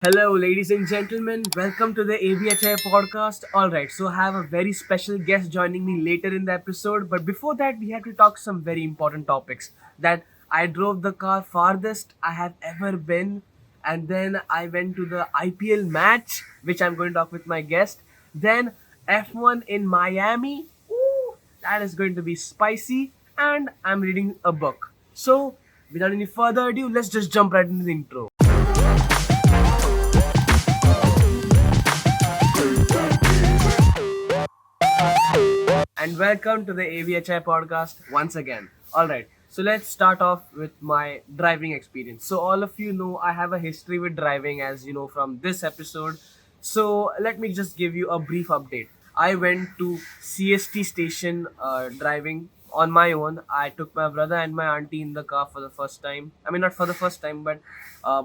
Hello, ladies and gentlemen. Welcome to the ABHI podcast. All right, so I have a very special guest joining me later in the episode. But before that, we have to talk some very important topics. That I drove the car farthest I have ever been, and then I went to the IPL match, which I'm going to talk with my guest. Then F1 in Miami. Ooh, that is going to be spicy. And I'm reading a book. So, without any further ado, let's just jump right into the intro. And welcome to the AVHI podcast once again. All right, so let's start off with my driving experience. So, all of you know I have a history with driving, as you know from this episode. So, let me just give you a brief update. I went to CST station driving on my own. I took my brother and my auntie in the car for the first time. I mean, not for the first time, but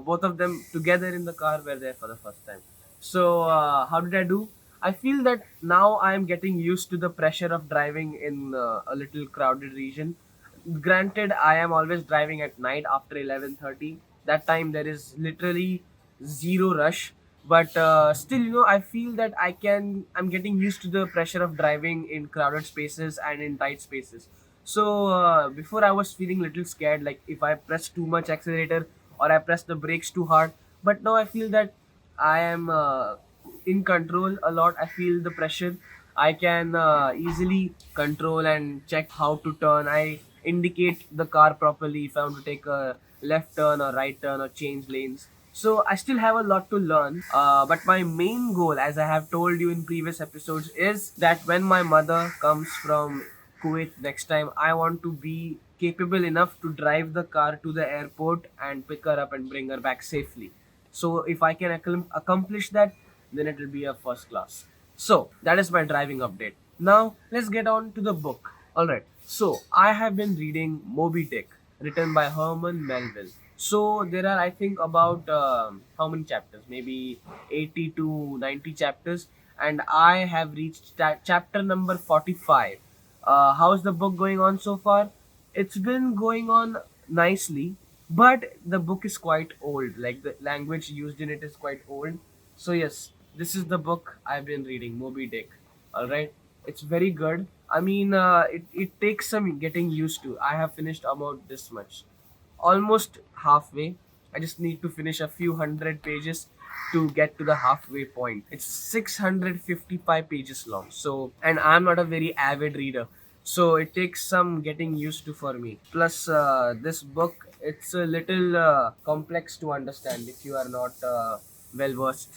both of them together in the car were there for the first time. So, how did I do? I feel that now I am getting used to the pressure of driving in a little crowded region. Granted, I am always driving at night after 11:30. That time there is literally zero rush, but still, I feel that I'm getting used to the pressure of driving in crowded spaces and in tight spaces. So before I was feeling little scared, like if I press too much accelerator or I press the brakes too hard. But now I feel that I am in control a lot. I feel the pressure. I can easily control and check how to turn. I indicate the car properly if I want to take a left turn or right turn or change lanes. So I still have a lot to learn. But my main goal, as I have told you in previous episodes, is that when my mother comes from Kuwait next time, I want to be capable enough to drive the car to the airport and pick her up and bring her back safely. So if I can accomplish that, then it will be a first class. So that is my driving update. Now let's get on to the book. All right. So I have been reading Moby Dick, written by Herman Melville. So there are, I think, about how many chapters? Maybe 80 to 90 chapters, and I have reached chapter number 45. How's the book going on so far? It's been going on nicely, but the book is quite old. Like the language used in it is quite old. So yes, this is the book I've been reading, Moby Dick. All right, it's very good. I mean, it takes some getting used to. I have finished about this much, almost halfway. I just need to finish a few hundred pages to get to the halfway point. It's 655 pages long. So, and I'm not a very avid reader. So it takes some getting used to for me. Plus, this book, it's a little complex to understand if you are not well versed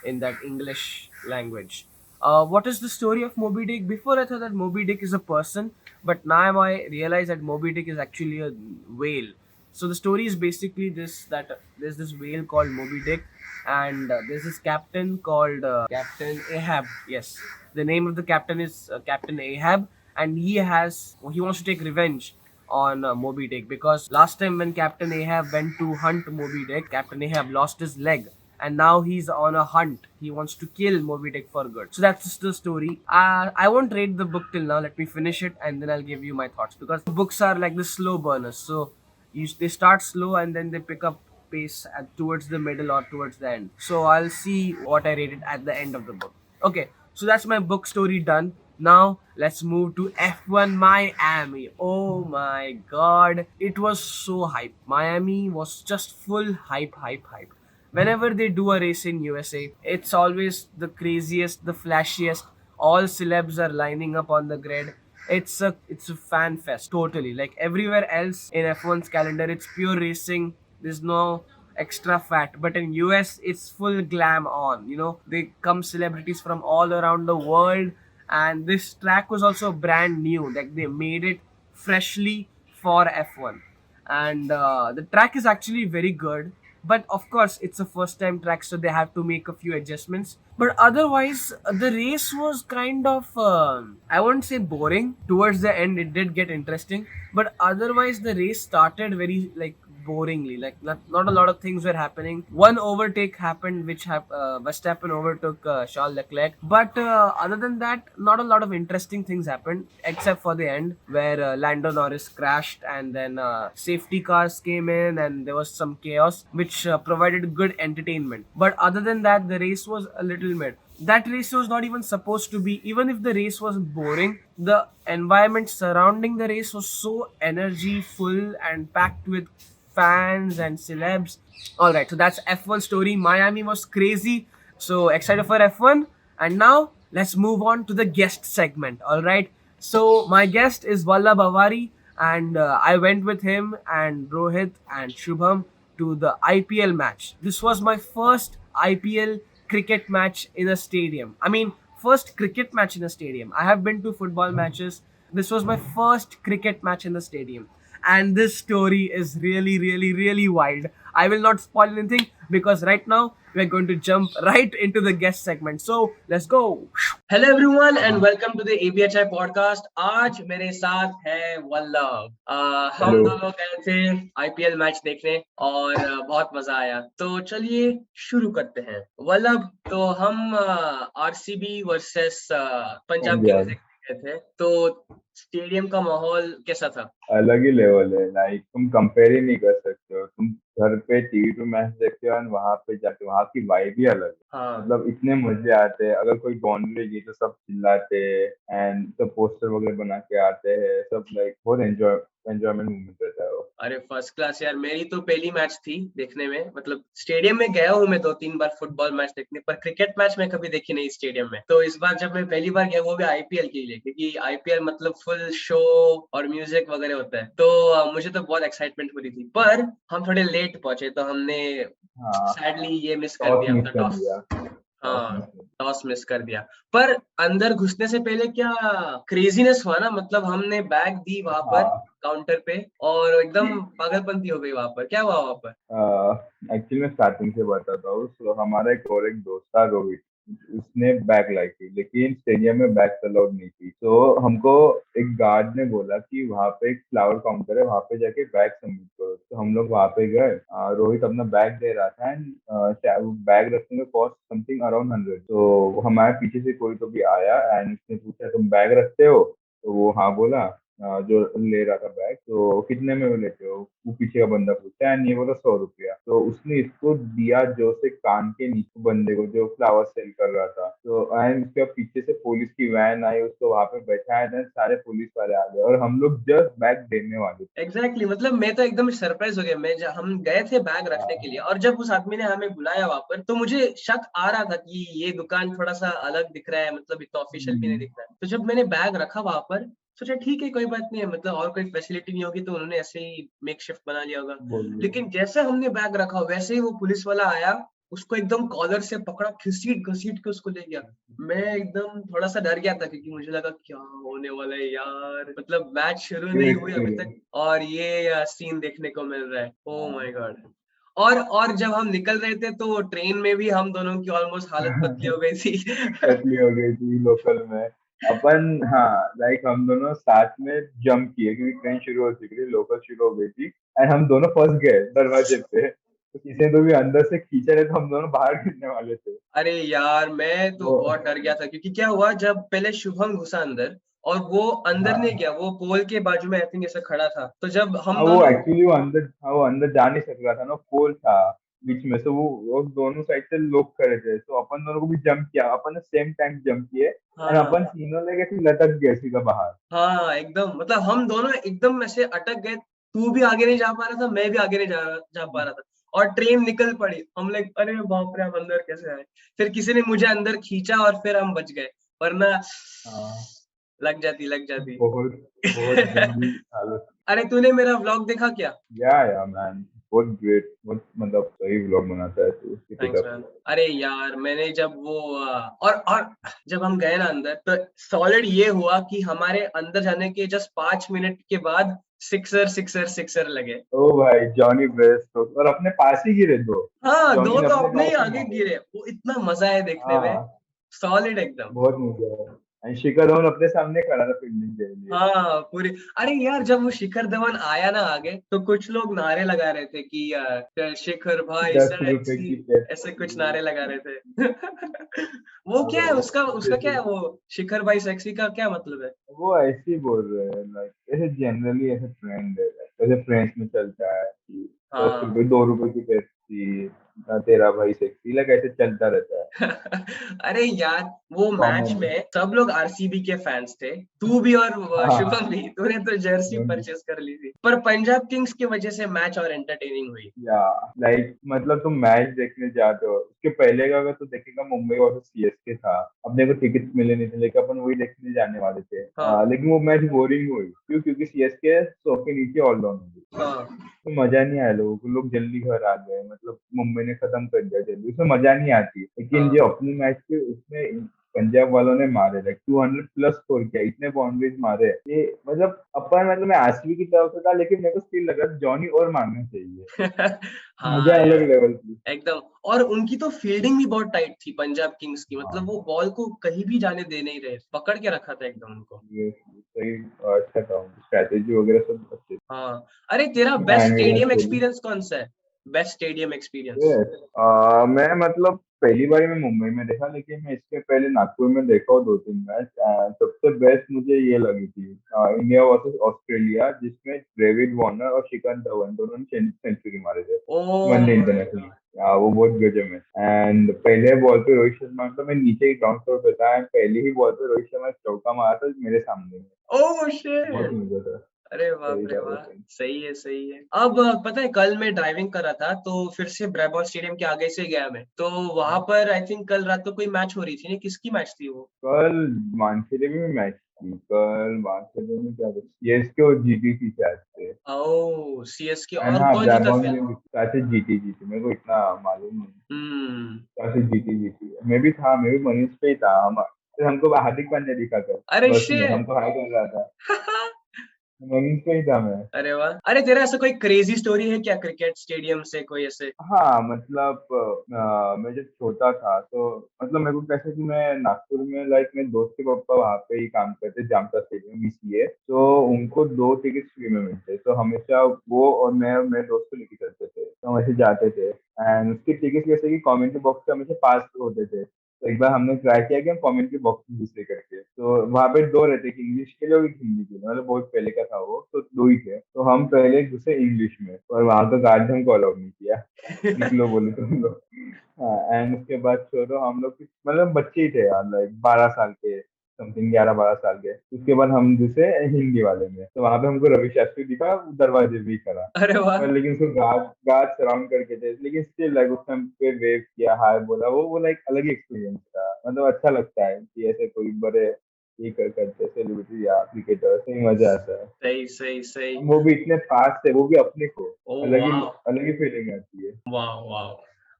in that English language. What is the story of Moby Dick? Before I thought that Moby Dick is a person, but now I realize that Moby Dick is actually a whale. So the story is basically this: that there's this whale called Moby Dick, and there's this captain called Captain Ahab. Yes, the name of the captain is Captain Ahab, and he wants to take revenge on Moby Dick, because last time when Captain Ahab went to hunt Moby Dick, Captain Ahab lost his leg, and now he's on a hunt. He wants to kill Moby Dick for good. So that's just the story. I won't rate the book till now. Let me finish it and then I'll give you my thoughts, because books are like the slow burners. So they start slow and then they pick up pace towards the middle or towards the end. So I'll see what I rated at the end of the book. Okay, so that's my book story done. Now let's move to F1 Miami. Oh my god, it was so hype. Miami was just full hype, hype, hype. Whenever they do a race in USA, it's always the craziest, the flashiest. All celebs are lining up on the grid. It's a fan fest, totally. Like everywhere else in F1's calendar, it's pure racing. There's no extra fat, but in US it's full glam on. They come celebrities from all around the world, and this track was also brand new. Like they made it freshly for F1, and the track is actually very good. But of course it's a first time track, so they have to make a few adjustments. But otherwise the race was kind of I won't say boring. Towards the end it did get interesting, but otherwise the race started very like boringly. Like not a lot of things were happening. One overtake happened, which Verstappen overtook Charles Leclerc. But other than that, not a lot of interesting things happened, except for the end where Lando Norris crashed, and then safety cars came in, and there was some chaos, which provided good entertainment. But other than that, the race was a little mid. That race was not even supposed to be. Even if the race was boring, the environment surrounding the race was so energy full and packed with fans and celebs. All right, so that's F1 story. Miami was crazy. So excited for F1. And now let's move on to the guest segment. All right, so my guest is Vallabh Avari, and I went with him and Rohit and Shubham to the IPL match. This was my first IPL cricket match in a stadium. I mean, first cricket match in a stadium. I have been to football matches. This was my first cricket match in the stadium. And this story is really, really, really wild. I will not spoil anything because right now we're going to jump right into the guest segment. So let's go. Hello everyone and welcome to the ABHI podcast. आज मेरे साथ है वल्लभ। हम hello. दोनों गए थे IPL match देखने और बहुत मजा आया। तो चलिए शुरू करते हैं। वल्लभ, तो हम RCB versus Punjab Kings Punjab देखने गए थे। तो स्टेडियम का माहौल कैसा था? अलग ही लेवल है। लाइक तुम कंपेयर ही नहीं कर सकते हो। तुम घर पे टीवी पे मैच देखते हो और वहां पे जाके वहां की वाइब ही अलग है। हाँ, मतलब इतने मजे आते हैं। अगर कोई बाउंड्री की तो सब चिल्लाते हैं एंड सब पोस्टर वगैरह बना के आते हैं सब। लाइक बहुत एंजॉयमेंट मोमेंट रहता है वो। अरे फर्स्ट क्लास यार। मेरी तो पहली मैच थी देखने में। मतलब स्टेडियम में गया हूँ मैं 2-3 बार फुटबॉल मैच देखने, पर क्रिकेट मैच में कभी देखी नहीं स्टेडियम में। तो इस बार जब मैं पहली बार गया, वो भी आईपीएल के लिए, क्योंकि आईपीएल मतलब फुल शो और म्यूजिक वगैरह होता है। तो मुझे तो बहुत एक्साइटमेंट हो रही थी, पर हम थोड़े लेट पहुंचे तो हमने हाँ, सैडली ये मिस कर टॉस दिया मिस अपना कर टॉस। दिया। टॉस हाँ, मिस कर टॉस मिस कर दिया। पर अंदर घुसने से पहले क्या क्रेजीनेस हुआ ना। मतलब हमने बैग दी वहां दिया। पर हाँ, काउंटर पे, और एकदम पागलपंती हो गई वहां पर। क्या हुआ वहां पर? एक्चुअली मैं स्टार्टिंग से बताता हूँ। So, हमारा एक और एक दोस्त था रोहित। उसने बैग लाई थी लेकिन स्टेडियम में बैग अलाउड नहीं थी। तो हमको एक गार्ड ने बोला कि वहाँ पे एक फ्लावर काउंटर है, वहाँ पे जाके बैग सबमिट करो। तो हम लोग वहाँ पे गए। रोहित अपना बैग दे रहा था एंड बैग रखने का कॉस्ट समथिंग अराउंड 100। तो हमारे पीछे से कोई तो भी आया एंड उसने पूछा तुम बैग रखते हो? तो वो हाँ बोला। जो ले रहा था बैग, तो कितने में वो लेते हो? वो पीछे का बंदा पूछा एंड ये बोला 100 रुपया। तो उसने इसको दिया जो से कान के नीचे बंदे को जो फ्लावर सेल कर रहा था। तो एंड उसके बाद पीछे से पुलिस की वैन आई, उसको वहां पे बैठाया था। सारे पुलिस वाले आ गए और हम लोग जस्ट बैग देने वाले थे। एग्जैक्टली मतलब मैं तो एकदम सरप्राइज हो गया। हम गए थे बैग रखने के लिए, और जब उस आदमी ने हमें बुलाया वहां पर, तो मुझे शक आ रहा था कि ये दुकान थोड़ा सा अलग दिख रहा है, मतलब इतना ऑफिशियल भी नहीं हम्म, दिख रहा है। तो जब मैंने बैग रखा वहां पर, सोचा ठीक है कोई बात नहीं है, मतलब और कोई फैसिलिटी नहीं होगी तो उन्होंने ऐसे ही मेक शिफ्ट बना लिया होगा। बोल दिया। लेकिन जैसे हमने बैग रखा वैसे ही वो पुलिस वाला आया, उसको एकदम कॉलर से पकड़ा, घसीट घसीट के उसको ले गया। मैं एकदम थोड़ा सा डर गया था, क्योंकि मुझे लगा क्या होने वाला है यार। मतलब मैच शुरू न्यू नहीं हुई अभी तक एक्सपीरियंस। और ये सीन देखने को मिल रहा है। ओह माय गॉड। और जब हम निकल रहे थे तो ट्रेन में भी हम दोनों की ऑलमोस्ट हालत पतली हो गई थी। पतली हो गई थी लोकल में अपन। हाँ, लाइक हम दोनों साथ में जंप किए क्योंकि ट्रेन शुरू हो चुकी थी, लोकल शुरू हो गई थी एंड हम दोनों फंस गए दरवाजे पे। तो किसी ने तो भी अंदर से खींचा रहे तो हम दोनों बाहर गिरने वाले थे। अरे यार मैं तो तो बहुत डर गया था, क्योंकि क्या हुआ जब पहले शुभम घुसा अंदर, और वो अंदर नहीं हाँ, गया, वो पोल के बाजू में आई थिंक ऐसा खड़ा था। तो जब हम हाँ वो दोनों, एक्चुअली वो अंदर, हाँ वो अंदर जा नहीं सक रहा था ना, पोल था बीच में। तो वो दोनों साइड से लोग खड़े थे, तो अपन दोनों को भी जंप किया। अपन ने सेम टाइम जंप किए एंड हाँ अपन तीनों लगे थे लटक गए सीधा बाहर। हाँ एकदम, मतलब हम दोनों एकदम ऐसे अटक गए। तू भी आगे नहीं जा पा रहा था, मैं भी आगे नहीं जा पा रहा था। और ट्रेन निकल पड़ी, हम लाइक अरे बाप रे हम अंदर कैसे आए। फिर किसी ने मुझे अंदर खींचा और फिर हम बच गए, वरना हाँ, लग जाती। बहुत बहुत गंदी हालत। अरे तूने मेरा व्लॉग देखा क्या? या मैन, बहुत ग्रेट, बहुत मतलब सही व्लॉग बनाता है तू, किसी थैंक्स का। मैन। अरे यार मैंने जब वो और जब हम गए ना अंदर, तो सॉलिड ये हुआ कि हमारे अंदर जाने के जस्ट 5 मिनट के बाद सिक्सर सिक्सर सिक्सर लगे। ओ भाई, जॉनी ब्रेस्टो और अपने पास ही गिरे दो। हाँ, जॉनी दो ने तो अपने अपने ही पास ही आगे मारे। गिरे। वो इतना मजा है देखने में, हाँ, सॉलिड एकदम। बहुत मजा है। एंड शिखर धवन अपने सामने खड़ा था फील्डिंग के लिए। हाँ पूरी। अरे यार जब वो शिखर धवन आया ना आगे, तो कुछ लोग नारे लगा रहे थे कि शिखर भाई 10 रुपए सेक्सी, की ऐसे कुछ नारे पेप्सी। लगा रहे थे। वो क्या है उसका, उसका क्या है वो, शिखर भाई सेक्सी का क्या मतलब है? वो ऐसे ही बोल रहे हैं, लाइक ऐसे जनरली ऐसे ट्रेंड है, ऐसे फ्रेंड्स में चलता है कि दस हाँ। रुपए 2 रुपए की पेप्सी, तेरा भाई सेक्सी, लाइक ऐसे चलता रहता है। अरे यार वो मैच कॉमन है। में सब लोग आरसीबी के फैंस थे, तू भी और हाँ। शुभम भी, तूने तो जर्सी परचेस कर ली थी, पर पंजाब किंग्स की वजह से मैच और एंटरटेनिंग हुई। या लाइक मतलब तुम मैच देखने जाते हो, उसके पहले का अगर तू देखेगा मुंबई वर्सेस सीएसके था। अपने को टिकट्स मिले नहीं थे लेकिन अपन वही देखने जाने वाले थे। हाँ। लेकिन वो मैच बोरिंग हुई, क्यों? क्योंकि सीएसके 100 के नीचे ऑल डाउन हो गई। हाँ। तो मजा नहीं आया, लोगों को, लोग जल्दी घर आ गए, मतलब मुंबई ने खत्म कर दिया जल्दी, उसमें मजा नहीं आती। लेकिन हाँ। जो अपनी मैच थे उसमें पंजाब वालों ने मारे, लाइक 200 प्लस स्कोर किया, इतने बाउंड्रीज मारे ये, मतलब अपन, मतलब मैं आरसीबी की तरफ से था लेकिन मेरे को स्टिल लगा जॉनी और मारना चाहिए। मजा हाँ अलग यार लेवल की। एकदम। और उनकी तो फील्डिंग भी बहुत टाइट थी पंजाब किंग्स की, मतलब वो हाँ, बॉल को कहीं भी जाने दे नहीं रहे, पकड़ के रखा था एकदम उनको। ये सही। अच्छा था, स्ट्रैटेजी वगैरह सब अच्छे हाँ। अरे तेरा थे, बेस्ट फैन भी बहुत स्टेडियम खेले। एक्सपीरियंस कौन सा है? Best stadium experience. Yes. मैं मतलब पहली बार मैं मुंबई में देखा, लेकिन मैं इसके पहले नागपुर में देखा हूँ 2-3 मैच। सबसे बेस्ट मुझे ये लगी थी इंडिया वर्सेस ऑस्ट्रेलिया, जिसमें डेविड वार्नर और शिखर धवन दोनों ने सेंचुरी मारे थे, ओ वनडे माय इंटरनेशनल। वो बहुत गजब है। एंड पहले बॉल पे रोहित शर्मा, मतलब मैं नीचे ही ग्राउंड फ्लोर पे था, and पहली ही बॉल पे रोहित शर्मा चौका मारा था मेरे सामने। ओ बहुत शिट। मजा था। अरे सही बाप रे था वो वाह। सीन। सही है सही है। अब पता है कल मैं ड्राइविंग कर रहा था तो फिर से ब्रेबॉल स्टेडियम के आगे से गया मैं, तो वहां पर आई थिंक कल रात को कोई मैच हो रही थी, नहीं किसकी मैच थी वो? कल मानखेड़े में मैच थी, कल मानखेड़े में क्या था, सीएसके और जीटी थी शायद से। ओ सीएसके, एंड और हाँ, कौन जीता ब्रैबॉन फिर? में भी शायद से जीटी जीती, मेरे को इतना मालूम नहीं। हम्म। शायद से जीटी जीती, मैं भी था, मैं भी मनीष पे ही था। हम, फिर हमको हार्दिक पांड्या दिखा था अरे बस में, शिट। हमको हाई कर रहा था। मनीष पे ही था मैं। अरे वाह। अरे तेरा ऐसा कोई क्रेजी स्टोरी है क्या क्रिकेट स्टेडियम से, कोई ऐसे? हाँ, मतलब मैं जब छोटा था तो, मतलब मेरे को कैसे कि मैं नागपुर में, लाइक मेरे दोस्त के पापा वहाँ पे ही काम करते, जामता स्टेडियम बीसीए, तो उनको 2 टिकट फ्री में मिलते, तो हमेशा वो और मैं और मेरे दोस्त को लेके चलते थे, तो हम ऐसे जाते थे। एंड उसके टिकट कैसे कि कम्युनिटी बॉक्स से हमेशा पास होते थे, तो एक बार हमने ट्राई किया कि हम कम्युनिटी बॉक्स में दूसरे करके, तो वहाँ पे दो रहते, कि इंग्लिश के लिए और एक हिंदी के लिए, मतलब बहुत पहले का था वो, तो दो ही थे, तो हम पहले एक दूसरे इंग्लिश में, और वहाँ का गार्ड ने हमको अलाउ नहीं किया, निकलो बोले तुम लोग। हाँ, एंड उसके बाद छोड़ो, हम लोग मतलब बच्चे ही थे यार, लाइक 12 साल के समथिंग, 11-12 साल के। उसके बाद हम दूसरे हिंदी वाले में, तो वहां पे हमको रवि शास्त्री दिखा दरवाजे भी खड़ा। अरे वाह। पर लेकिन उसको गार्ड गार्ड सराउंड करके थे, लेकिन स्टिल लाइक उस टाइम पे वेव किया, हाय बोला, वो लाइक अलग ही एक्सपीरियंस था, मतलब अच्छा लगता है कि ऐसे कोई बड़े ये करते सेलिब्रिटी या क्रिकेटर, तो ही मजा आता है। सही सही सही। हम वो भी इतने पास थे, वो भी अपने को, ओ अलग ही वाह। अलग ही फीलिंग आती है। वाह वाह।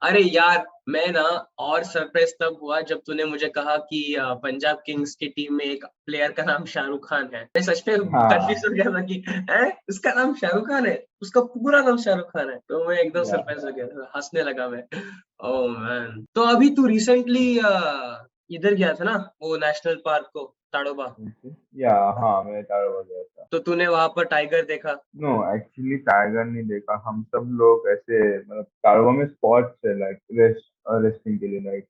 अरे यार मैं ना और सरप्राइज तब हुआ जब तूने मुझे कहा कि पंजाब किंग्स की टीम में एक प्लेयर का नाम शाहरुख खान है। मैं सच में कंफ्यूज हाँ। हो गया था कि है उसका नाम शाहरुख खान है, उसका पूरा नाम शाहरुख खान है, तो मैं एकदम या सरप्राइज हो गया, हंसने लगा मैं। ओह मैन, तो अभी तू रिसेंटली इधर गया था ना, वो नेशनल पार्क को, ताड़ोबा, या हाँ, मैं तारा गया था। तो तूने वहां पर टाइगर देखा? नो, एक्चुअली टाइगर नहीं देखा, हम सब लोग ऐसे, मतलब कारवा में स्पॉट्स है, लाइक रेस्टिंग के लिए, लाइक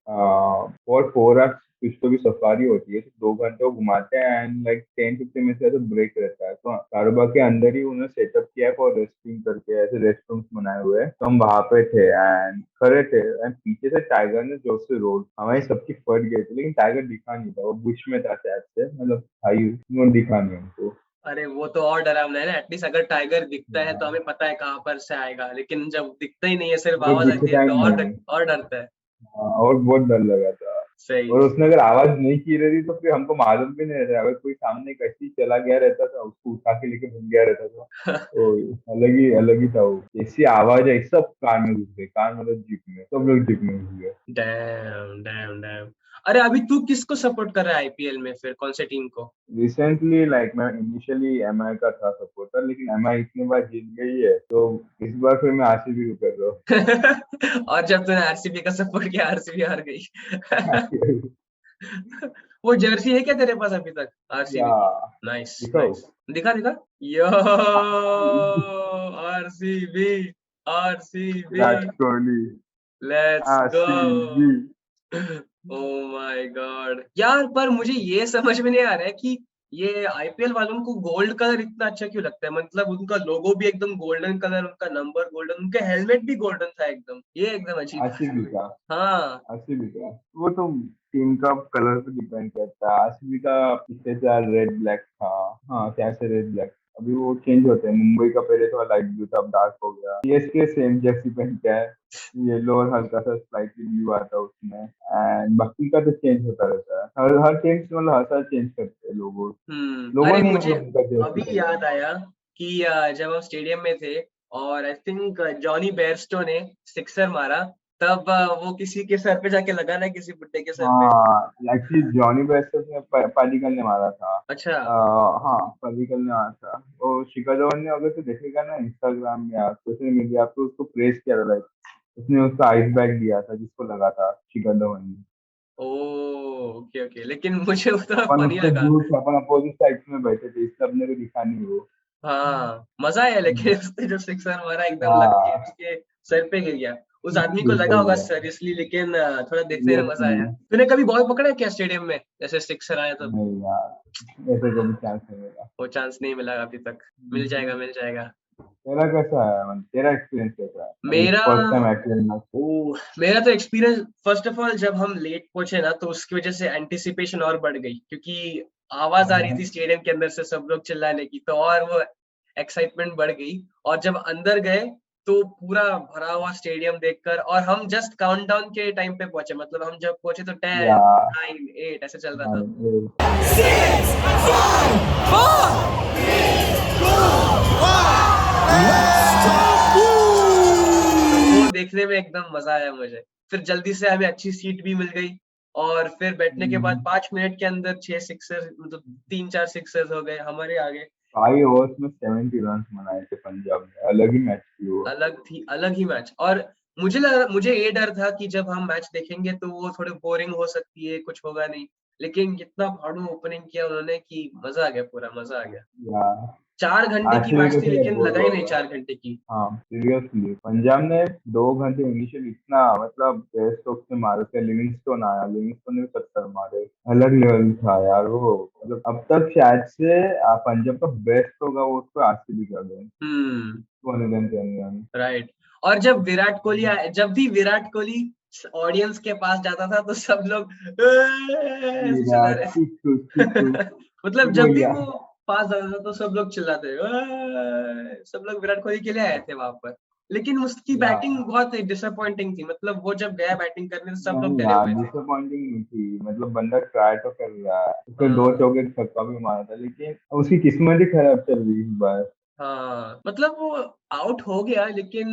फॉर 4 आवर्स कुछ तो भी सफारी होती है, तो 2 घंटे वो घुमाते हैं, एंड लाइक 10-15 मिनट से ऐसे ब्रेक रहता है, तो कारोबा के अंदर ही उन्होंने सेटअप किया है फॉर रेस्टिंग करके, ऐसे रेस्ट रूम्स बनाए हुए हैं, तो हम वहां पे थे एंड खड़े थे, एंड पीछे से टाइगर ने जोर से रोड, हमारी सबकी फट गई थी, लेकिन टाइगर दिखा नहीं था, वो बुश में था शायद से, मतलब था ही, वो दिखा नहीं हमको। अरे वो तो और डरावना है ना, एटलीस्ट अगर टाइगर दिखता है तो हाँ, हमें पता है कहाँ पर से आएगा, लेकिन जब दिखता ही नहीं है, सिर्फ वो आवाज आती है, दिखता ही तो नहीं। और डरता है। हाँ, और बहुत डर लगा था। सही। और उसने अगर आवाज नहीं की रहती तो फिर हमको मालूम भी नहीं रहता, अगर कोई सामने कहीं चला गया रहता था, उसको उठा के लेके भाग गया रहता था, तो अलग ही था वो, ऐसी आवाज है, सब कान में घुस गए, कान मतलब जीप में, सब लोग जीप में घुस गए। Dam dam dam. अरे अभी तू किसको सपोर्ट कर रहा है आईपीएल में, फिर कौन से टीम को? रिसेंटली लाइक मैं इनिशियली एमआई का था सपोर्टर, लेकिन एमआई इतनी बार जीत गई है, तो इस बार फिर मैं आरसीबी को कर रहा और जब तूने आरसीबी का सपोर्ट किया, आरसीबी हार गई। हूँ। वो जर्सी है क्या तेरे पास अभी तक या आरसीबी की? नाइस दिखाओ। नाइस, दिखा दिखा। Yo RCB, RCB, Virat Kohli. Let's go. RCB. Oh my god यार, पर मुझे ये समझ में नहीं आ रहा है कि ये आईपीएल वालों को गोल्ड कलर इतना अच्छा क्यों लगता है। मतलब उनका लोगो भी एकदम गोल्डन कलर, उनका नंबर गोल्डन, उनका हेलमेट भी गोल्डन था एकदम, ये एकदम अजीब चीज आरसीबी लगी। का। हाँ। आरसीबी का वो तो टीम का कलर पे डिपेंड करता है। आरसीबी का पिछले साल रेड ब्लैक था। हाँ, क्या से रेड ब्लैक। अभी वो चेंज होते हैं। मुंबई का पहले तो लाइट ब्लू था, अब डार्क हो गया। सीएसके सेम जर्सी पहनता है, येलो और हल्का सा स्लाइटली ब्लू आता है उसमें। एंड बाकी का तो चेंज होता रहता है। हर हर टीम मतलब हर साल चेंज करते हैं लोगो। लोगो अरे नहीं, मुझे मतलब उनका जर्सी अभी कलर। याद आया कि जब हम स्टेडियम में थे और आई थिंक जॉनी बेयरस्टो ने सिक्सर मारा, तब वो किसी के सर पे जाके लगा ना, किसी बुड्ढे के सर पे। हाँ, एक्चुअली जॉनी बेस्टो ने पालीगल ने मारा था। अच्छा। हाँ, पालीगल ने मारा था। और शिखर धवन ने, अगर तो देखेगा ना इंस्टाग्राम या सोशल मीडिया पे, उसको प्रेस किया था। लाइक उसने उसका आइस बैग दिया था जिसको लगा था शिखर धवन ने। ओ, ओके ओके, लेकिन मुझे वो थोड़ा अपन फनी उससे लगा। दूर थे, अपन अपोजिट साइड में बैठे थे, इसलिए अपने को दिखा नहीं वो। हाँ, मजा आया, लेकिन उसने जो सिक्सर मारा एकदम लग के हाँ, उसके सर पे गिर गया। उस आदमी को लगा बिल्कुल होगा यार। सीरियसली, लेकिन थोड़ा देखने में मजा सीरियसली। आया। तूने कभी बॉल पकड़ा है क्या स्टेडियम में, जैसे सिक्सर आया तब? नहीं यार, ऐसे कभी चांस नहीं मिला। वो चांस नहीं मिला अभी तक। मिल जाएगा मिल जाएगा। तेरा कैसा है, मतलब तेरा एक्सपीरियंस कैसा है, अभी मेरा फर्स्ट टाइम आईपीएल में? मेरा तो एक्सपीरियंस, फर्स्ट ऑफ ऑल जब हम लेट पहुंचे ना, तो उसकी वजह से एंटिसिपेशन और बढ़ गई, क्योंकि आवाज आ रही थी स्टेडियम के अंदर से सब लोग चिल्लाने की, तो और वो एक्साइटमेंट बढ़ गई। और जब अंदर गए तो पूरा भरा हुआ स्टेडियम देखकर, और हम जस्ट काउंटडाउन के टाइम पे पहुंचे, मतलब हम जब पहुंचे तो या 10, 9, 8 ऐसे चल रहा था। तो वो देखने में एकदम मजा आया मुझे। फिर जल्दी से हमें अच्छी सीट भी मिल गई, और फिर बैठने के बाद 5 मिनट के अंदर 6 सिक्सर, मतलब 3-4 सिक्सर्स हो गए हमारे आगे। 5 ओवर्स में 70 रन बनाए थे पंजाब ने। अलग ही मैच थी वो। अलग ही मैच। और मुझे ये डर था कि जब हम मैच देखेंगे तो वो थोड़ी बोरिंग हो सकती है, कुछ होगा नहीं। लेकिन इतना फाड़ू ओपनिंग किया उन्होंने कि मजा आ गया, पूरा मजा आ गया। या 4 घंटे की आरसीबी मैच को थी, तो लेकिन बोल लगा ही नहीं होगा। 4 घंटे की। हाँ, सीरियसली पंजाब ने 2 घंटे इनिशियल इतना, मतलब बेस्ट स्ट्रोक से मारे थे। लिविंगस्टोन आया, लिविंगस्टोन ने भी 70 मारे। अलग लेवल था यार वो। मतलब अब तक शायद से पंजाब का बेस्ट होगा वो, उसको आरसीबी कर गए। हम्म। 210 रन। राइट। और जब भी विराट कोहली ऑडियंस के पास जाता था, तो सब लोग ऐसे चिल्ला विराट रहे चिक्कू चिक्कू थे। मतलब जब भी गोया। वो पास जाता था तो सब लोग चिल्लाते, सब लोग विराट कोहली के लिए आए थे वहां पर। लेकिन उसकी या बैटिंग बहुत डिसअपॉइंटिंग थी, मतलब वो जब गया बैटिंग करने तो सब लोग नहीं डरे यार, हुए थे। डिसअपॉइंटिंग नहीं थी। मतलब बंदा ट्राई तो कर रहा है। उसने दो हाँ चौके छक्का भी मारा था, लेकिन उसकी किस्मत ही खराब चल रही है इस बार। हाँ, मतलब वो आउट हो गया, लेकिन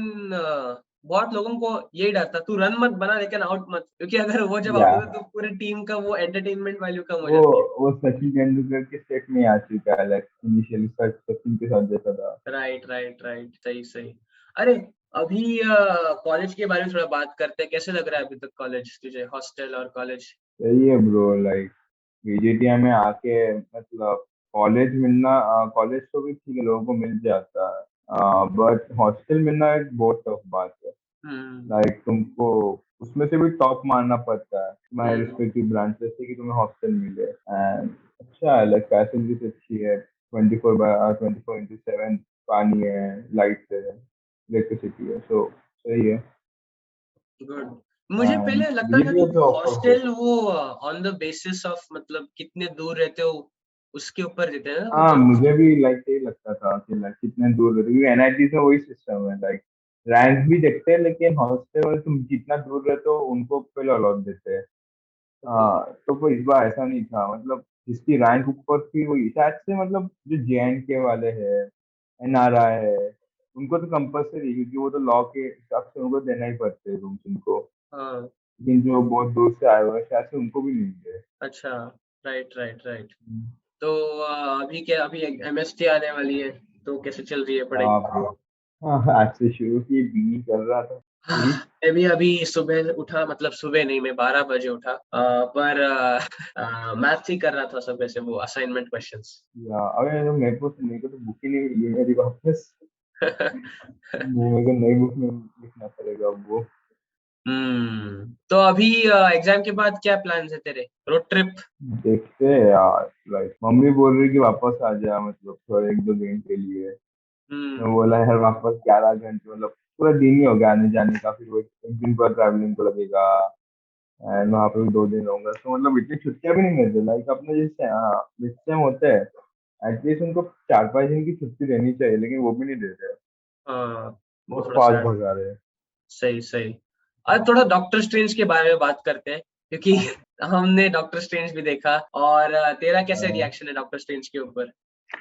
बहुत लोगों को यही डर था, तू रन मत बना लेकिन आउट मत, क्योंकि अगर वो जब या आउट होता तो पूरी टीम का वो एंटरटेनमेंट वैल्यू कम हो वो जाती है। वो सचिन तेंदुलकर के सेट में आ चुका है। लाइक इनिशियली सचिन के साथ जैसा था। राइट राइट राइट, सही सही। अरे, अभी कॉलेज के बारे में थोड़ा बात करते हैं। कैसे लग रहा है अभी तक कॉलेज तुझे, हॉस्टल और कॉलेज? सही है ब्रो। लाइक बीजेटीआई में आके, मतलब कॉलेज मिलना, कॉलेज तो भी ठीक है, लोगों को मिल जाता है, बट हॉस्टल मिलना एक बहुत टफ बात है। हम्म लाइक तुमको उसमें से भी टॉप मारना पड़ता है तुम्हारे हम्म रिस्पेक्टिव ब्रांचेस से कि तुम्हें हॉस्टल मिले। एंड अच्छा है, लाइक फैसिलिटीज अच्छी है। 24/24 इंटू 7 पानी है, लाइट है, इलेक्ट्रिसिटी है। सो सही है। गुड। मुझे एंड पहले लगता था कि बीजेटीआई तो ऑफर्स है। हॉस्टल वो ऑन द बेसिस ऑफ, मतलब कितने दूर रहते हो उसके ऊपर देते हैं ना, हाँ, मतलब। मुझे भी लाइक यही लगता था कि लाइक कितने दूर रहते, क्योंकि एनआईटी में वही सिस्टम है। लाइक रैंक भी देखते हैं, लेकिन हॉस्टल में तुम जितना दूर रहते हो उनको पहले अलॉट देते हैं। हाँ, तो कोई इस बार ऐसा नहीं था। मतलब जिसकी रैंक ऊपर थी वही शायद से, मतलब जो जेएनके वाले हैं, एनआरआई है, उनको तो कंपलसरी, क्योंकि वो तो लॉ के हिसाब से उनको देना ही पड़ते हैं रूम्स उनको। हाँ। लेकिन जो बहुत दूर से आए हुए हैं शायद से उनको भी नहीं मिले। अच्छा। Right right right. तो अभी क्या, अभी एमएसटी आने वाली है, तो कैसे चल रही है पढ़ाई? हाँ bro। हाँ, आज से शुरू की, बी कर रहा था। मैं भी अभी सुबह उठा, मतलब सुबह नहीं, मैं 12 बजे उठा, पर मैथ ही कर रहा था सुबह से, वो असाइनमेंट क्वेश्चंस। या अबे मेरे को तो बुक ही नहीं मिली है मेरी वापस। वो मेरे को नई बुक में लिखना पड़ेगा अब वो। तो अभी एग्जाम के बाद क्या प्लान्स है तेरे, रोड ट्रिप? देखते हैं यार, लाइक मम्मी बोल रही कि वापस आ जा, मतलब थोड़े एक दो दिन के लिए। मैं हम्म बोला यार वापस 11 घंटे, मतलब पूरा दिन ही हो गया आने जाने का, फिर वो एक दिन पर ट्रैवलिंग को लगेगा। एंड वहाँ पे भी 2 दिन रहूंगा, तो मतलब इतनी छुट्टियां भी नहीं मिलती, लाइक अपने जैसे हाँ मिड होते हैं, एटलीस्ट उनको 4-5 दिन की छुट्टी देनी चाहिए, लेकिन वो भी नहीं देते। हाँ, वो बहुत थोड़ा फास्ट सैड। भगा रहे हैं। सही सही। आज थोड़ा डॉक्टर स्ट्रेंज के बारे में बात करते हैं, क्योंकि हमने डॉक्टर स्ट्रेंज भी देखा। और तेरा कैसे रिएक्शन है डॉक्टर स्ट्रेंज के ऊपर?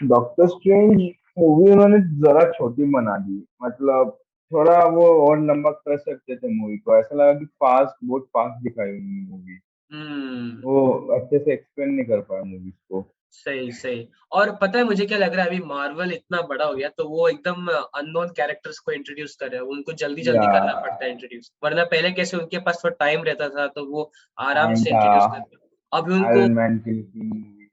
डॉक्टर स्ट्रेंज मूवी उन्होंने जरा छोटी बना दी, मतलब थोड़ा वो और लंबा कर सकते थे मूवी को, ऐसा लगा कि फास्ट, बहुत फास्ट दिखाई उन्होंने मूवी। हम्म वो अच्छे से एक्सप्लेन नहीं कर पाया मूवीज को। सही सही। और पता है मुझे क्या लग रहा है, अभी मार्वल इतना बड़ा हो गया, तो वो एकदम अननोन कैरेक्टर्स को इंट्रोड्यूस कर रहे हैं, उनको जल्दी या जल्दी करना पड़ता है इंट्रोड्यूस, वरना पहले कैसे उनके पास थोड़ा टाइम रहता था, तो वो आराम टाइम से था, इंट्रोड्यूस करते। अभी उनको आयरन मैन की 3 मूवी,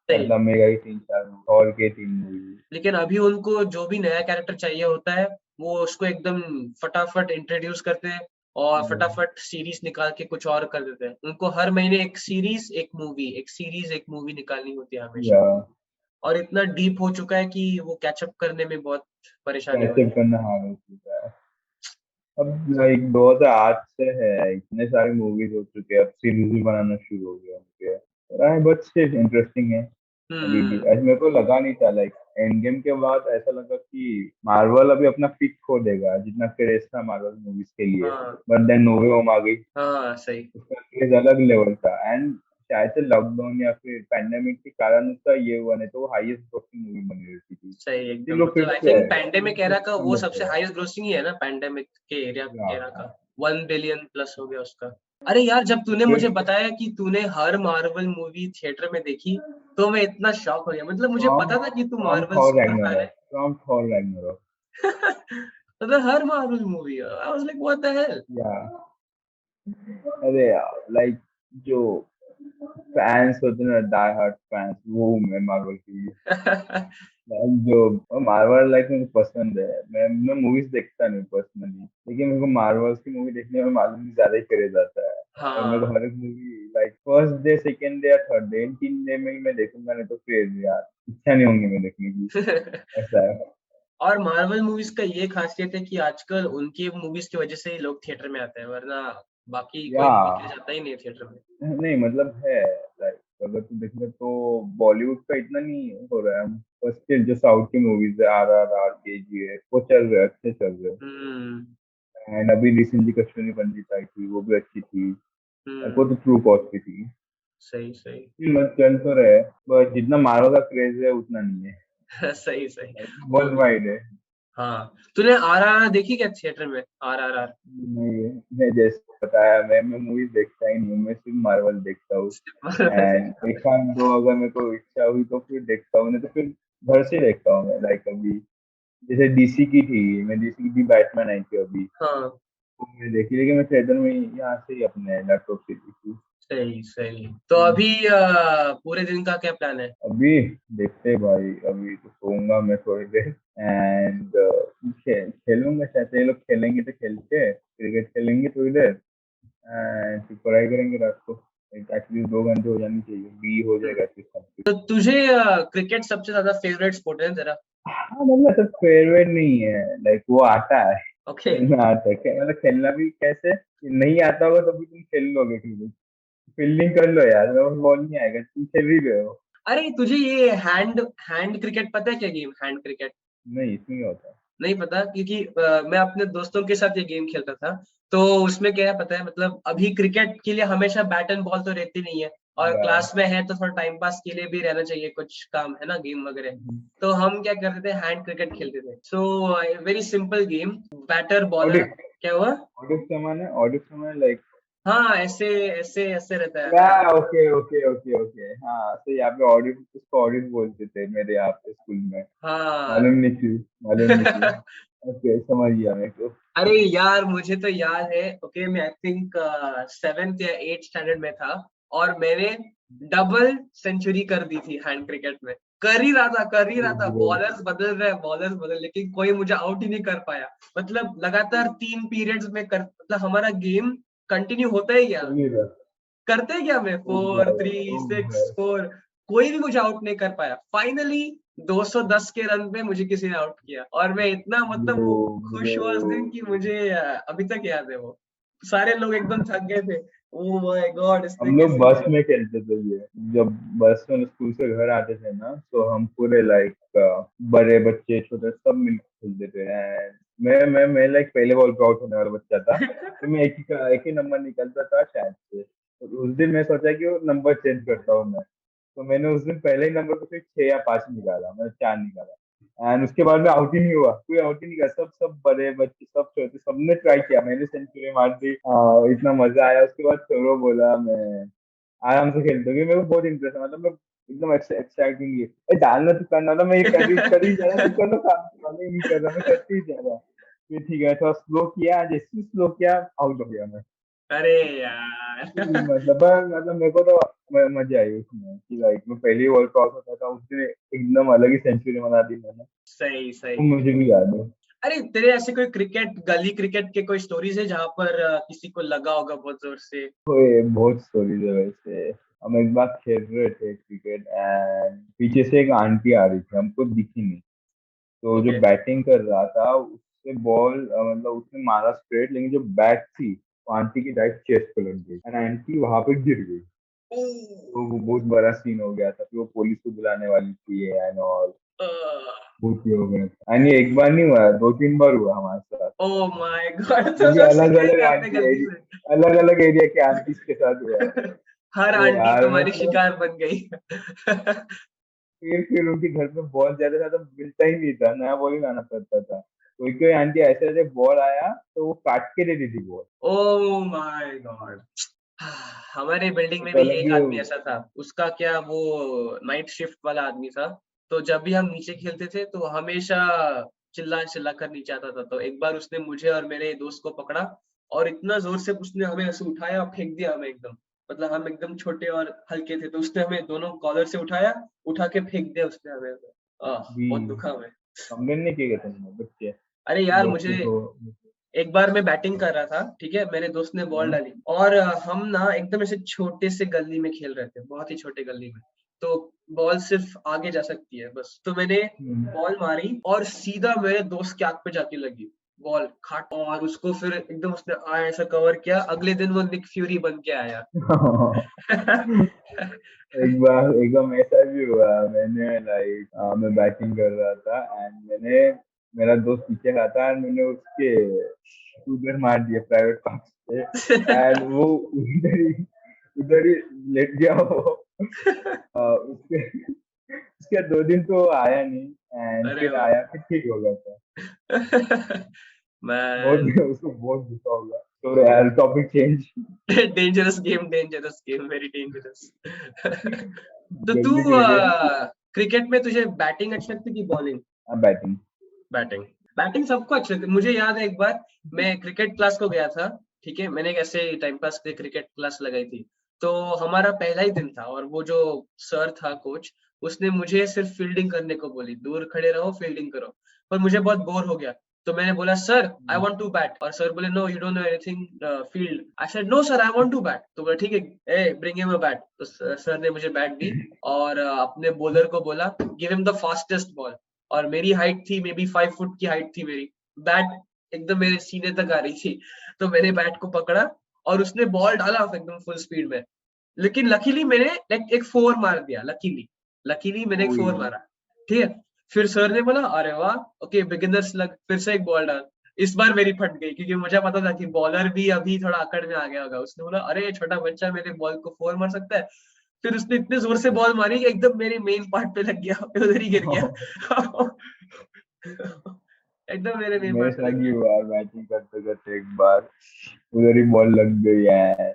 सही, कैप्टन अमेरिका की 3-4, थॉर के 3 मूवी। लेकिन अभी उनको जो भी नया कैरेक्टर चाहिए होता है, वो उसको एकदम फटाफट इंट्रोड्यूस करते हैं, और फटाफट सीरीज निकाल के कुछ और कर देते हैं। उनको हर महीने एक सीरीज एक मूवी, एक सीरीज एक मूवी निकालनी होती है हमेशा। या और इतना डीप हो चुका है कि वो कैचअप करने में बहुत परेशानी हो कैसे रही है। करना हार्ड हो चुका है। अब लाइक 2008 से है, इतने सारे मूवीज हो चुके हैं, अब सीरीज भी बनाना शुरू हो गया उनके, बट स्टिल इंटरेस्टिंग है अभी भी। हम्म ऐसे मेरे को लगा नहीं था, लाइक एंड गेम के बाद ऐसा लगा कि मार्वल अभी अपना पीक खो देगा, जितना क्रेज था मार्वल मूवीज के लिए। हाँ but then no way home आ गई, हाँ सही उसका क्रेज अलग लेवल था। एंड शायद से लॉकडाउन या फिर पैंडेमिक के कारण उसका ये हुआ, नहीं तो वो हाईएस्ट ग्रोसिंग मूवी बनी रहती थी। सही फिर एकदम, वो फिर मतलब आई से थिंक है, पैंडेमिक एरा का वो मतलब सबसे है। हाईएस्ट ग्रोसिंग ही है ना, पैंडेमिक के एरा या का। 1 बिलियन प्लस हो गया उसका। अरे यार, जब तूने मुझे फिर बताया कि तूने हर मार्वल मूवी थिएटर में देखी, तो मैं इतना शॉक हो गया। मतलब मुझे फ्रॉम पता था कि तू from Marvel Thor super fan है। Ragnarok, from Thor Ragnarok. मतलब हर Marvel movie, I was like what the hell. या अरे लाइक जो फैंस होते हैं ना, डाई हार्ट फैंस, वो हूँ मैं मार्वल की। लाइक जो मार्वल, लाइक मेरे को पसंद है, मैं मूवीज देखता नहीं पर्सनली, लेकिन मेरे को मार्वल्स की मूवी देखने में मालूम नहीं ज्यादा ही क्रेज आता है। और मेरे को हाँ। हर एक movie like first day, second day या थर्ड डे, इन 3 डे में ही मैं देखूंगा, नहीं तो फिर यार इच्छा नहीं होंगी मैं देखने की। ऐसा है। और मार्वल मूवीज का ये खासियत है कि आजकल उनकी मूवीज की वजह से ही लोग थिएटर में आते हैं, वरना बाकी कोई या मूवी के लिए जाता ही नहीं है थिएटर में। नहीं मतलब है, लाइक अगर तू देखे तो बॉलीवुड का इतना नहीं हो रहा है, पर स्टिल जो साउथ की मूवीज है, RRR, KGF, वो चल रहे हैं, अच्छे चल रहे हम्म हैं। एंड अभी रिसेंटली कश्मीरी पंडित आई थी, वो भी अच्छी थी। वो हम्म तो ट्रू कॉस्ट की थी। सही सही। मत चल तो रहे, बट जितना मारो का क्रेज है उतना नहीं है, सही सही। वो वर्ल्ड भी है। वाइड है। हाँ, तूने RRR देखी क्या थिएटर में, RRR? नहीं, मैं जैसे बताया, मैं मूवीज देखता ही नहीं हूँ, मैं सिर्फ मार्वल देखता हूँ। एंड एक आध दो अगर मेरे को इच्छा हुई तो फिर देखता हूँ, नहीं तो फिर घर से देखता हूँ मैं। लाइक अभी जैसे डीसी की थी, मैं डीसी की बैटमैन आई थी अभी, हाँ वो मैं देखी, लेकिन मैं थिएटर में यहाँ से ही अपने लैपटॉप से देखी। सही सही। तो अभी पूरे दिन का क्या प्लान है? अभी देखते हैं भाई, अभी तो सोऊंगा मैं थोड़ी देर। एंड खेलूंगा, शायद से ये लोग खेलेंगे तो खेलते हैं, क्रिकेट खेलेंगे थोड़ी देर। एंड फिर पढ़ाई करेंगे रात को, एटलीस्ट 2 घंटे हो जानी चाहिए, बी हो जाएगा एटलीस्ट कंप्लीट। तो तुझे क्रिकेट सबसे ज्यादा फेवरेट स्पोर्ट है तेरा? हाँ मतलब ऐसा फेवरेट नहीं है, लाइक वो आता है, ओके। खेलना आता है, मतलब खेलना भी कैसे, नहीं आता होगा तो भी तुम खेल लोगे क्रिकेट। फील्डिंग कर लो यार, बॉल नहीं आएगा, तुम खेल ही रहे हो। अरे तुझे ये हैंड हैंड क्रिकेट पता है क्या, गेम हैंड क्रिकेट? नहीं, इसमें क्या होता है? नहीं पता, क्योंकि मैं अपने दोस्तों के साथ ये गेम खेलता था। तो उसमें क्या है पता है, मतलब अभी क्रिकेट के लिए हमेशा बैट एंड बॉल तो रहती नहीं है, और या क्लास में है तो थोड़ा टाइम पास के लिए भी रहना चाहिए, कुछ काम है ना, गेम वगैरह। तो हम क्या करते थे, हैंड क्रिकेट खेलते थे। So very simple game, batter bowler. Audit, क्या हुआ? ऑडिट समान है, ऑडिट समान, लाइक। हाँ, ऐसे ऐसे ऐसे रहता है, या हाँ। ओके ओके ओके ओके, हाँ तो यहाँ पे ऑडिट, उसको ऑडिट बोलते थे मेरे यहाँ पे स्कूल में। हाँ। मालूम नहीं क्यों, मालूम नहीं क्यों। ओके, समझ गया मेरे को। अरे यार मुझे तो याद है, ओके मैं आई थिंक 7th या 8th स्टैंडर्ड में था, और मैंने डबल सेंचुरी कर दी थी हैंड क्रिकेट में। कर ही रहा था, बॉलर्स बदल, लेकिन कोई मुझे आउट ही नहीं कर पाया। मतलब लगातार 3 पीरियड्स में कर, मतलब हमारा गेम कंटिन्यू होता ही गया। चलिए बस। करते क्या मैं ओ 4 भाई, 3 ओ 6 भाई। 4, कोई भी मुझे आउट नहीं कर पाया। फाइनली 210 के रन पे मुझे किसी ने आउट किया, और मैं इतना मतलब ब्रो, वो ब्रो, खुश हुआ उस दिन कि मुझे अभी तक याद है वो। सारे लोग एकदम थक गए थे। ओ माय गॉड, इसने हम लोग कैसे बस किया। में खेलते थे ये। जब बस में स्कूल से घर आते थे ना, तो हम पूरे लाइक बड़े बच्चे छोटे सब मिल खेलते थे। And मैं लाइक पहले बॉल पे आउट होने वाला बच्चा था, तो मैं एक ही नंबर निकलता था शायद से। तो उस दिन मैं सोचा कि वो नंबर चेंज करता हूँ मैं। तो मैंने उस दिन पहले ही नंबर पे सिर्फ 6 या 5 निकाला, मैंने 4 निकाला। एंड उसके बाद में आउट ही नहीं हुआ, कोई आउट ही नहीं किया। सब सब बड़े बच्चे सब छोटे सबने ट्राई किया, मैंने सेंचुरी मार दी। इतना मजा आया। उसके बाद सौरव बोला मैं आराम से खेलता हूँ, क्योंकि मेरे को बहुत इंटरेस्ट है। मतलब मैं एकदम एक्साइटिंग ये डालना तो करना था, मैं ये कर ही जा रहा, तू कर लो काम, मैं नहीं कर रहा, मैं करते ही जा रहा। फिर ठीक है, थोड़ा स्लो किया, जैसे स्लो किया आउट हो गया मैं। अरे यार मतलब मेरे को तो मजा आई उसमें कि लाइक मैं पहली वर्ल्ड कप होता था उस दिन एकदम अलग ही सेंचुरी मना दी मैंने। सही वो सही। मुझे भी याद है। अरे तेरे ऐसे कोई क्रिकेट, गली क्रिकेट के कोई स्टोरीज है जहां पर किसी को लगा होगा बहुत जोर से। कोई बहुत स्टोरीज है वैसे। हम एक बार खेल रहे थे क्रिकेट, एंड पीछे से एक आंटी आ रही थी, हमको दिखी नहीं। तो जो ओके। बैटिंग कर रहा था उससे बॉल मतलब उसने मारा स्ट्रेट, लेकिन जो बैट थी वो आंटी की डायरेक्ट चेस्ट पे लग गई, एंड आंटी वहां पे गिर गई। तो वो बहुत बड़ा सीन हो गया था, फिर वो पुलिस को बुलाने वाली थी एंड ऑल। बहुत ही हो गया था। एंड ये एक बार नहीं हुआ, 2-3 बार हुआ हमारे साथ। ओ माय गॉड, वो तो भी सब अलग सीख गए अलग थे अपने आंटी गलती से। एरिया, अलग अलग एरिया के आंटीज के साथ हुआ। हर अरे आंटी यार तुम्हारी मतलब शिकार बन गई। फिर उनके घर में बॉल ज्यादा ज्यादा मिलता ही नहीं था, नया बॉल ही लाना पड़ता था। कोई कोई आंटी ऐसे ऐसे बॉल आया तो वो काट के दे दी थी बॉल। Oh my God. हमारे बिल्डिंग में एक भी अलग एक ही आदमी ऐसा था। उसका क्या, वो नाइट शिफ्ट वाला आदमी था। तो जब भी हम नीचे खेलते थे तो हमेशा चिल्ला चिल्ला कर नीचे आता था। तो एक बार उसने मुझे और मेरे दोस्त को पकड़ा, और इतना जोर से उसने हमें ऐसे उठाया और फेंक दिया हमें एकदम। मतलब हम एकदम छोटे और हल्के थे, तो उसने हमें दोनों कॉलर से उठाया, उठा के फेंक दिया उसने हमें। भी बहुत दुखा हमें। कंप्लेन नहीं किए थे बच्चे, अरे यार दोस्त मुझे, को। एक बार मैं बैटिंग कर रहा था, ठीक है, मेरे दोस्त ने बॉल हाँ। डाली, और हम ना एकदम ऐसे छोटे से गली में खेल रहे थे, बहुत ही छोटे गली में। तो बॉल सिर्फ आगे जा सकती है बस। तो मैंने बॉल मारी और सीधा मेरे दोस्त के आंख पे जाके लगी बॉल, खाट, और उसको फिर एकदम उसने ऐसा कवर किया। अगले दिन वो निक फ्यूरी बन के आया। एक बार ऐसा भी हुआ। मैंने लाइक मैं बैटिंग कर रहा था, एंड मैंने मेरा दोस्त पीछे रहा था, एंड मैंने उसके उधर मार दिया प्राइवेट पार्ट से। एंड वो उधर ही लेट गया वो। उसके उसके 2 दिन तो आया नहीं, एंड अरे फिर वाह। आया, फिर ठीक हो गया था। बहुत मैन। उसको बहुत गुस्सा होगा। तो यार topic change. Dangerous game, very dangerous. तो तू जल्दी क्रिकेट। क्रिकेट में तुझे बैटिंग अच्छी लगती कि बॉलिंग। बैटिंग। बैटिंग। बैटिंग सबको अच्छी लगती है। मुझे याद है एक बार मैं क्रिकेट क्लास को गया था, ठीक है, मैंने एक ऐसे टाइम पास के लिए क्रिकेट क्लास लगाई थी। तो हमारा पहला ही दिन था, और वो जो सर था कोच, उसने मुझे सिर्फ फील्डिंग करने को बोली, दूर खड़े रहो फील्डिंग करो। पर मुझे बहुत बोर हो गया। तो मैंने बोला sir I want to bat, और सर बोले no you don't know anything field. I said no sir I want to bat. तो बोला ठीक है, a bring him a bat. तो सर ने मुझे बैट दी, और अपने बॉलर को बोला give him the fastest ball. और मेरी हाइट थी, मे बी 5 फुट की हाइट थी मेरी। बैट एकदम मेरे सीने तक आ रही थी। तो मैंने बैट को पकड़ा, और उसने बॉल डाला एकदम फुल स्पीड में। लेकिन लकीली मैंने लाइक एक फोर मार दिया, लकीली। लकीली मैंने एक फोर मारा, ठीक है। फिर सर ने बोला अरे वाह, ओके बिगिनर्स लक, फिर से एक बॉल डाल। इस बार मेरी फट गई, क्योंकि मुझे पता था कि बॉलर भी अभी थोड़ा अकड़ में आ गया होगा। उसने बोला अरे ये छोटा बच्चा मेरे बॉल को फोर मार सकता है। फिर उसने इतने जोर से बॉल मारी कि एकदम मेरे मेन पार्ट पे लग गया, उधर ही गिर गया। एकदम मेरे मेन मेरे पार्ट पे साथ लग भी गया। हुआ बैटिंग करते करते एक बार, उधर ही बॉल लग गई है।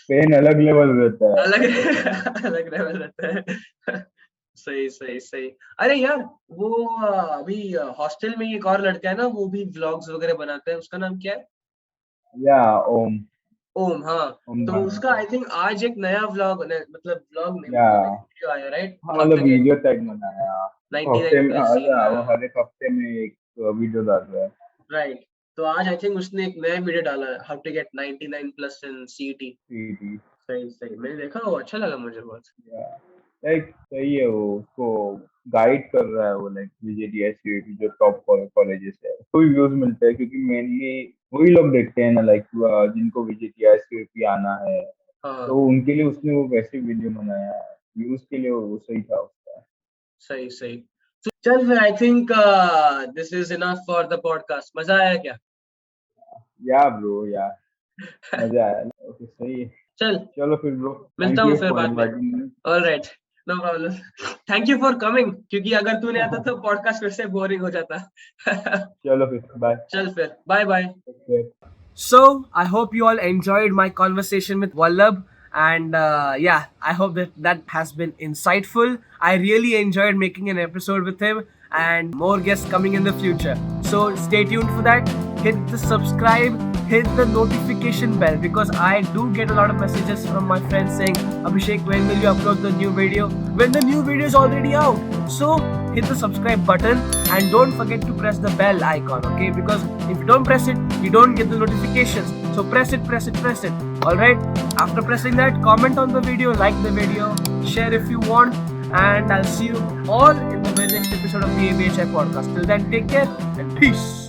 पेन अलग लेवल रहता है। अलग अलग लेवल रहता है। सही सही सही। अरे यार वो अभी हॉस्टल में एक और लड़का है ना, वो भी व्लॉग्स वगैरह बनाता है, उसका नाम क्या है? या ओम ओम, हाँ। ओम तो उसका धानोकर। आई थिंक आज एक नया व्लॉग, मतलब व्लॉग नहीं, या मतलब एक वीडियो आया, राइट? हाँ, हाउ मतलब टू गेट वीडियो टाइप बनाया। हफ्ते 99 में प्लस, या वो हर एक हफ्ते में एक वीडियो डाल रहा है। राइट। तो आज आई थिंक उसने एक नया वीडियो डाला है, how to get 99 plus in CET. CET. सही सही, मैंने देखा, वो अच्छा लगा मुझे बहुत। या लाइक सही है, वो उसको गाइड कर रहा है वो, लाइक बीजेटीएस सीईटी जो टॉप कॉलेजेस है उसको भी व्यूज मिलते हैं, क्योंकि मेनली वही लोग देखते हैं ना, लाइक जिनको बीजेटीएस सीईटी आना है, हाँ, तो उनके लिए उसने वो वैसे वीडियो बनाया है। व्यूज के लिए वो सही था उसका। सही सही। तो चल फिर, I think this is enough for the podcast. मजा आया क्या? या ब्रो या मजा आया। ओके सही है। चल, चलो फिर ब्रो, मिलता थैंक हूँ यू फिर फॉर बाद में। Inviting me. Alright, no problem. Thank you for coming, क्योंकि अगर तू नहीं आता तो पॉडकास्ट फिर से बोरिंग हो जाता। चलो फिर बाय। चल फिर, bye bye. Take care. So I hope you all enjoyed my conversation with Wallabh, and yeah, I hope that that has been insightful. I really enjoyed making an episode with him, and more guests coming in the future. So stay tuned for that. Hit the subscribe, hit the notification bell, because I do get a lot of messages from my friends saying, Abhishek, when will you upload the new video? When the new video is already out. So hit the subscribe button and don't forget to press the bell icon, okay? Because if you don't press it, you don't get the notifications. So press it, press it, press it. Alright? After pressing that, comment on the video, like the video, share if you want, and I'll see you all in the very next episode of the ABHI podcast. Till then, take care and peace.